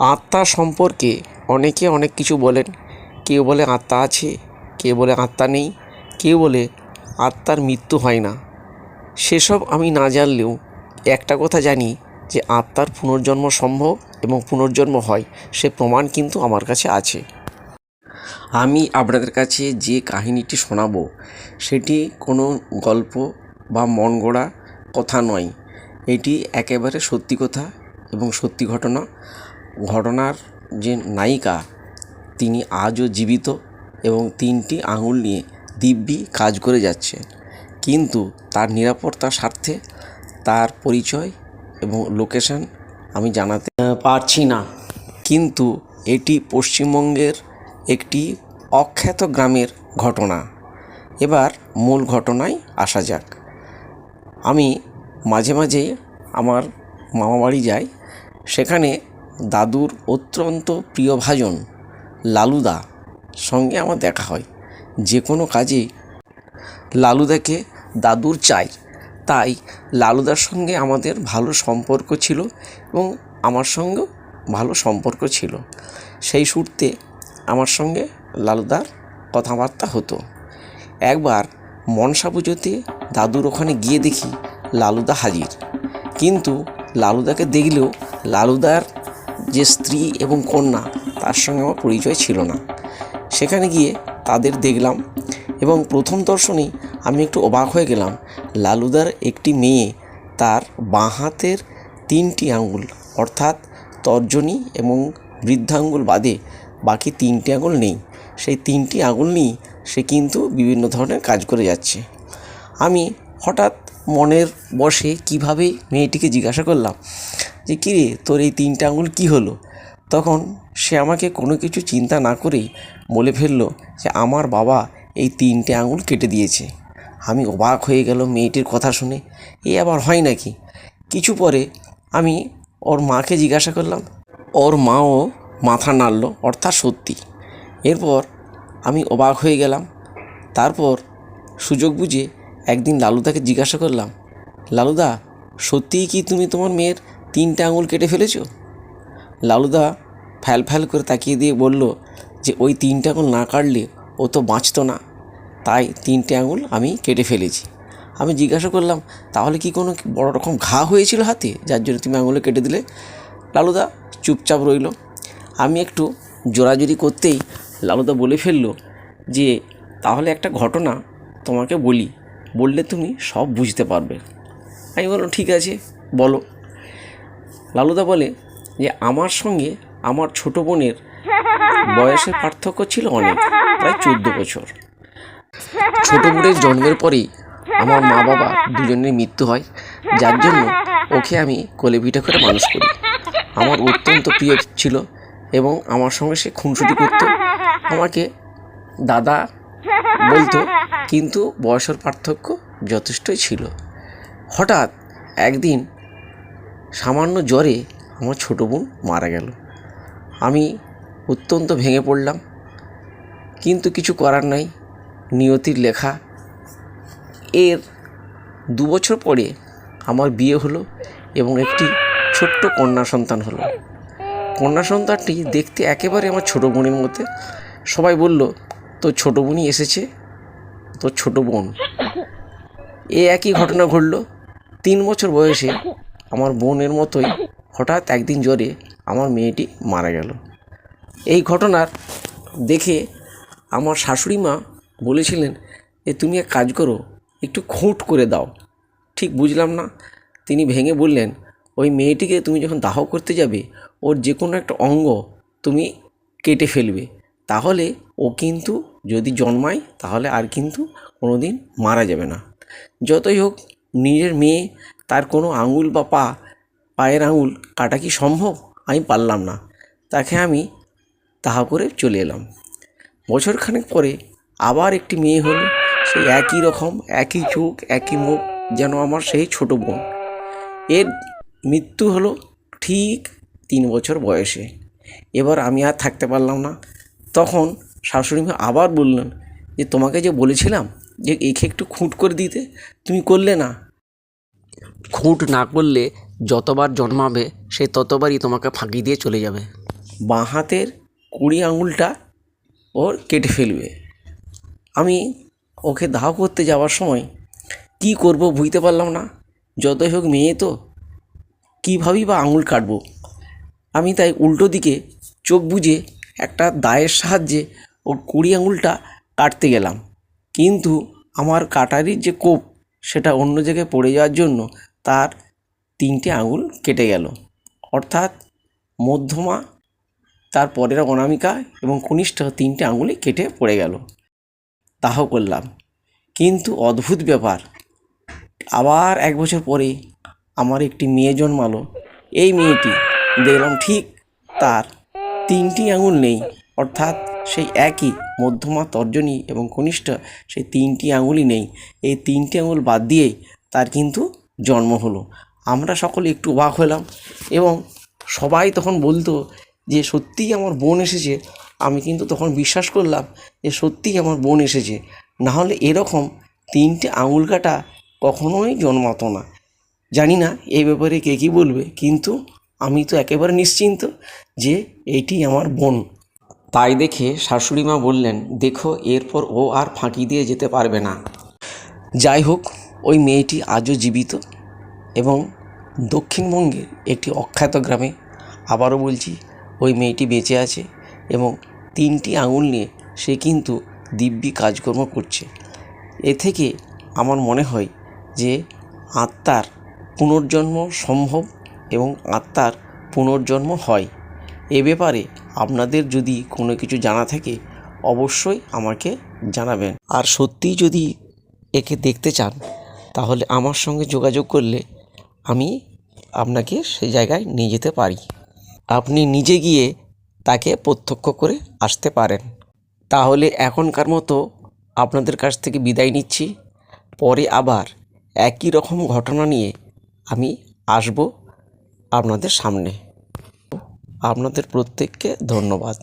আত্মা সম্পর্কে অনেকে অনেক কিছু বলেন। কেউ বলে আত্মা আছে, কেউ বলে আত্মা নেই, কেউ বলে আত্মার মৃত্যু হয় না। সেসব আমি না জানলেও একটা কথা জানি যে আত্মার পুনর্জন্ম সম্ভব এবং পুনর্জন্ম হয়, সে প্রমাণ কিন্তু আমার কাছে আছে। আমি আপনাদের কাছে যে কাহিনীটি শোনাবো সেটি কোনো গল্প বা মন গড়া কথা নয়। এটি একেবারে সত্যি কথা এবং সত্যি ঘটনা। ঘটনার যে নায়িকা তিনি আজও জীবিত এবং 3টি আঙুল নিয়ে দিব্যি কাজ করে যাচ্ছে, কিন্তু তার নিরাপত্তার স্বার্থে তার পরিচয় এবং লোকেশন আমি জানাতে পারছি না। কিন্তু এটি পশ্চিমবঙ্গের একটি অখ্যাত গ্রামের ঘটনা। এবার মূল ঘটনায় আসা যাক। আমি মাঝে মাঝে আমার মামাবাড়ি যাই। সেখানে দাদুর অত্যন্ত প্রিয়ভাজন লালুদা সঙ্গে আমার দেখা হয়। যে কোনো কাজেই লালুদাকে দাদুর চাই, তাই লালুদার সঙ্গে আমাদের ভালো সম্পর্ক ছিল এবং আমার সঙ্গেও ভালো সম্পর্ক ছিল। সেই সূত্রে আমার সঙ্গে লালুদার কথাবার্তা হতো। একবার মনসা পুজোতে দাদুর ওখানে গিয়ে দেখি লালুদা হাজির, কিন্তু লালুদাকে দেখলেও লালুদার যে স্ত্রী এবং কন্যা তার সঙ্গে আমার পরিচয় ছিল না। সেখানে গিয়ে তাদের দেখলাম এবং প্রথম দর্শনেই আমি একটু অবাক হয়ে গেলাম। লালুদার একটি মেয়ে, তার বাঁ হাতের 3টি আঙুল অর্থাৎ তর্জনী এবং বৃদ্ধাঙ্গুল বাদে বাকি 3টি আঙুল নেই। সেই 3টি আঙুল নিয়েই সে কিন্তু বিভিন্ন ধরনের কাজ করে যাচ্ছে। আমি হঠাৎ মনের বশে কীভাবে মেয়েটিকে জিজ্ঞাসা করলাম যে কিরে, তোর এই 3টে আঙুল কী হলো? তখন সে আমাকে কোনো কিছু চিন্তা না করেই বলে ফেললো যে আমার বাবা এই 3টে আঙুল কেটে দিয়েছে। আমি অবাক হয়ে গেল মেয়েটির কথা শুনে। এ আবার হয় নাকি? কিছু পরে আমি ওর মাকে জিজ্ঞাসা করলাম। ওর মাও মাথা নাড়ল, অর্থাৎ সত্যি। এরপর আমি অবাক হয়ে গেলাম। তারপর সুযোগ বুঝে একদিন লালুদাকে জিজ্ঞাসা করলাম, লালুদা, সত্যিই কি তুমি তোমার মেয়ের 3টে আঙুল কেটে ফেলেছো? লালুদা ফ্যাল ফ্যাল করে তাকিয়ে দিয়ে বলল যে ওই 3টে আঙুল না কাটলে ও তো বাঁচত না, তাই 3টে আঙুল আমি কেটে ফেলেছি। আমি জিজ্ঞাসা করলাম, তাহলে কি কোনো বড় রকম ঘা হয়েছিল হাতে যার জন্য তুমি আঙুলে কেটে দিলে? লালুদা চুপচাপ রইল। আমি একটু জোরাজুরি করতেই লালুদা বলে ফেললো যে তাহলে একটা ঘটনা তোমাকে বলি, বললে তুমি সব বুঝতে পারবে। আমি বললাম ঠিক আছে, বলো। লালুদা বলে যে আমার সঙ্গে আমার ছোটো বোনের বয়সের পার্থক্য ছিল অনেক, প্রায় 14 বছর। ছোটো বোনের জন্মের পরেই আমার মা বাবা দুজনের মৃত্যু হয়, যার জন্য ওকে আমি কোলে পিঠে করে মানুষ করি। আমার অত্যন্ত প্রিয় ছিল এবং আমার সঙ্গে সে খুনসুটি করতো, আমাকে দাদা বলতো, কিন্তু বয়সের পার্থক্য যথেষ্টই ছিল। হঠাৎ একদিন সামান্য জ্বরে আমার ছোটো বোন মারা গেল। আমি অত্যন্ত ভেঙে পড়লাম, কিন্তু কিছু করার নাই, নিয়তির লেখা। এর 2 বছর পরে আমার বিয়ে হলো এবং একটি ছোট্ট কন্যা সন্তান হলো। কন্যা সন্তানটি দেখতে একেবারে আমার ছোটো বোনের মতো। সবাই বলল, তোর ছোটো বোনই এসেছে, তোর ছোটো বোন। একই ঘটনা ঘটল। 3 বছর বয়সে আমার বোনের মতোই হঠাৎ একদিন জ্বরে আমার মেয়েটি মারা গেল। এই ঘটনার দেখে আমার শাশুড়ি মা বলেছিলেন যে তুমি এক কাজ করো, একটু খুঁট করে দাও। ঠিক বুঝলাম না। তিনি ভেঙে বললেন, ওই মেয়েটিকে তুমি যখন দাহ করতে যাবে ওর যে কোনো একটা অঙ্গ তুমি কেটে ফেলবে, তাহলে ও কিন্তু যদি জন্মায় তাহলে আর কিন্তু কোনো দিন মারা যাবে না। যতই হোক নিজের মেয়ে, তার কোনো আঙুল বা পায়ের আঙুল কাটা কি সম্ভব? আমি পারলাম না। তাকে আমি তাহা করে চলে এলাম। বছরখানেক পরে আবার একটি মেয়ে হলো। সেই একই রকম, একই চোখ, একই মুখ, যেন আমার সেই ছোটো বোন। এর মৃত্যু হলো ঠিক 3 বছর বয়সে। এবার আমি আর থাকতে পারলাম না। তখন শাশুড়ি মা আবার বললেন যে তোমাকে যে বলেছিলাম যে একে একটু খুঁট করে দিতে, তুমি করলে না। খুঁট না করলে যতবার জন্মাবে সে ততবারই তোমাকে ফাঁকি দিয়ে চলে যাবে। বাঁ হাতের 20 আঙুলটা ওর কেটে ফেলবে। আমি ওকে দাহ করতে যাওয়ার সময় কি করব বুঝতে পারলাম না। যতই হোক মেয়ে তো, কীভাবেই বা আঙুল কাটবো। আমি তাই উল্টো দিকে চোখ বুজে একটা দায়ের সাহায্যে ওর 20 আঙুলটা কাটতে গেলাম, কিন্তু আমার কাটারির যে কোপ সেটা অন্য জায়গায় পড়ে যাওয়ার জন্য তার 3টে আঙুল কেটে গেল। অর্থাৎ মধ্যমা, তার পরের অনামিকা এবং কনিষ্ঠ 3টে আঙুলই কেটে পড়ে গেল। দাহ করলাম, কিন্তু অদ্ভুত ব্যাপার, আবার 1 বছর পরে আমার একটি মেয়ে জন্মালো। এই মেয়েটি দেখলাম ঠিক তার 3টি আঙুল নেই, অর্থাৎ সেই একই মধ্যমা, তর্জনী এবং কনিষ্ঠ সেই 3টি আঙুলই নেই। এই 3টে আঙুল বাদ দিয়েই তার কিন্তু জন্ম হলো। আমরা সকলে একটু অবাক হলাম এবং সবাই তখন বলতো যে সত্যিই আমার বোন এসেছে। আমি কিন্তু তখন বিশ্বাস করলাম যে সত্যিই আমার বোন এসেছে, নাহলে এরকম 3টে আঙুল কাটা কখনোই জন্মাতো না। জানি না এই ব্যাপারে কে কী বলবে, কিন্তু আমি তো একেবারে নিশ্চিন্ত যে এইটি আমার বোন। তাই দেখে শাশুড়ি মা বললেন, দেখো এরপর ও আর ফাঁকি দিয়ে যেতে পারবে না। যাই হোক, ওই মেয়েটি আজও জীবিত এবং দক্ষিণবঙ্গের একটি অখ্যাত গ্রামে, আবারও বলছি, ওই মেয়েটি বেঁচে আছে এবং 3টি আঙুল নিয়ে সে কিন্তু দিব্যি কাজকর্ম করছে। এ থেকে আমার মনে হয় যে আত্মার পুনর্জন্ম সম্ভব এবং আত্মার পুনর্জন্ম হয়। এ ব্যাপারে আপনাদের যদি কোনো কিছু জানা থাকে অবশ্যই আমাকে জানাবেন। আর সত্যিই যদি একে দেখতে চান তাহলে আমার সঙ্গে যোগাযোগ করলে আমি আপনাকে সেই জায়গায় নিয়ে যেতে পারি। আপনি নিজে গিয়ে তাকে প্রত্যক্ষ করে আসতে পারেন। তাহলে এখনকার মতো আপনাদের কাছ থেকে বিদায় নিচ্ছি। পরে আবার একই রকম ঘটনা নিয়ে আমি আসব আপনাদের সামনে। আপনাদের প্রত্যেককে ধন্যবাদ।